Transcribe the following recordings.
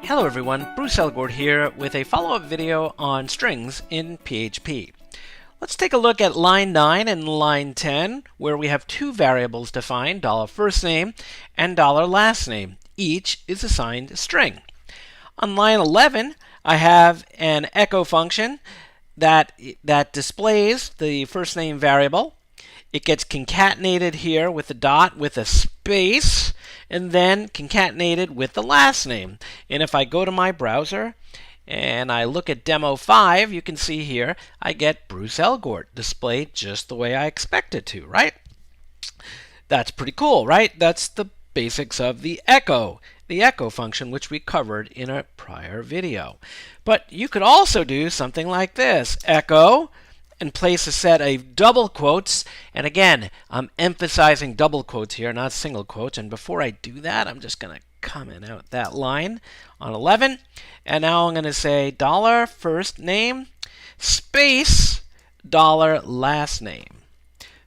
Hello everyone, Bruce Elgort here with a follow-up video on strings in PHP. Let's take a look at line 9 and line 10 where we have two variables defined, $firstname and $lastname. Each is assigned a string. On line 11 I have an echo function that displays the first name variable. It gets concatenated here with a dot with a space and then concatenated with the last name. And if I go to my browser and I look at demo 5, you can see here I get Bruce Elgort displayed just the way I expect it to, right? That's pretty cool, right? That's the basics of the echo function, which we covered in a prior video. But you could also do something like this: echo and place a set of double quotes. And again, I'm emphasizing double quotes here, not single quotes. And before I do that, I'm just going to comment out that line on 11. And now I'm going to say $firstname space $lastname.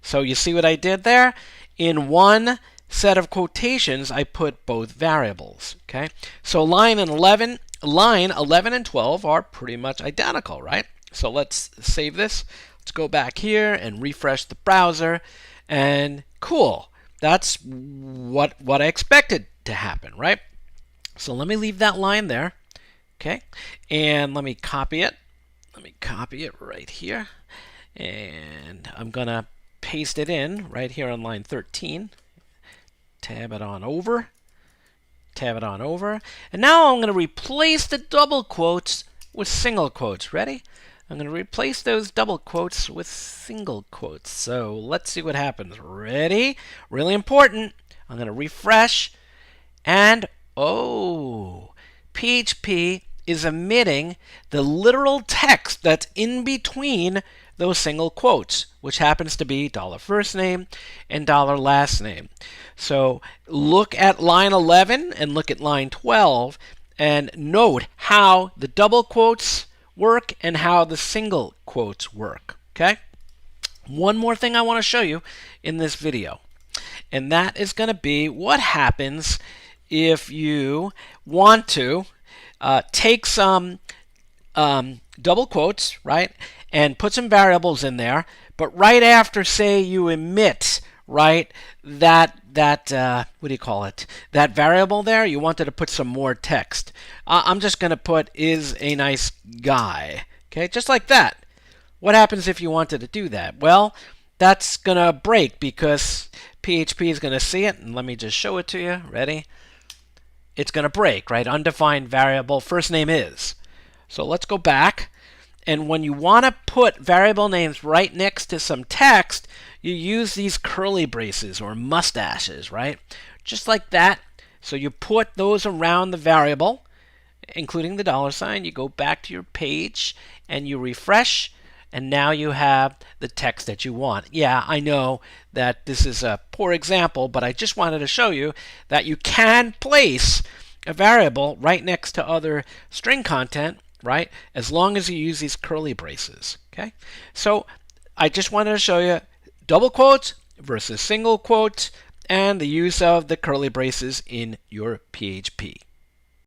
So you see what I did there? In one set of quotations, I put both variables. Okay. So line 11 and 12 are pretty much identical, right? So let's save this. Let's go back here and refresh the browser. And cool. That's what I expected to happen, right? So let me leave that line there. Okay. And let me copy it. Let me copy it right here. And I'm going to paste it in right here on line 13. Tab it on over. Tab it on over. And now I'm going to replace the double quotes with single quotes. Ready? I'm going to replace those double quotes with single quotes. So let's see what happens. Ready? Really important. I'm going to refresh. And oh, PHP is omitting the literal text that's in between those single quotes, which happens to be $firstname and $lastname. So look at line 11 and look at line 12 and note how the double quotes work and how the single quotes work. Okay? One more thing I want to show you in this video, and that is going to be what happens if you want to take some double quotes, right, and put some variables in there, but right after, say, you omit, right, that what do you call it? That variable there, you wanted to put some more text. I'm just going to put is a nice guy. Okay, just like that. What happens if you wanted to do that? Well, that's going to break because PHP is going to see it, and let me just show it to you. Ready? It's going to break, right? Undefined variable, first name is. So let's go back. And when you want to put variable names right next to some text, you use these curly braces or mustaches, right? Just like that. So you put those around the variable, including the $sign. You go back to your page and you refresh, and now you have the text that you want. Yeah, I know that this is a poor example, but I just wanted to show you that you can place a variable right next to other string content, right, as long as you use these curly braces. Okay, so I just wanted to show you double quotes versus single quotes and the use of the curly braces in your PHP.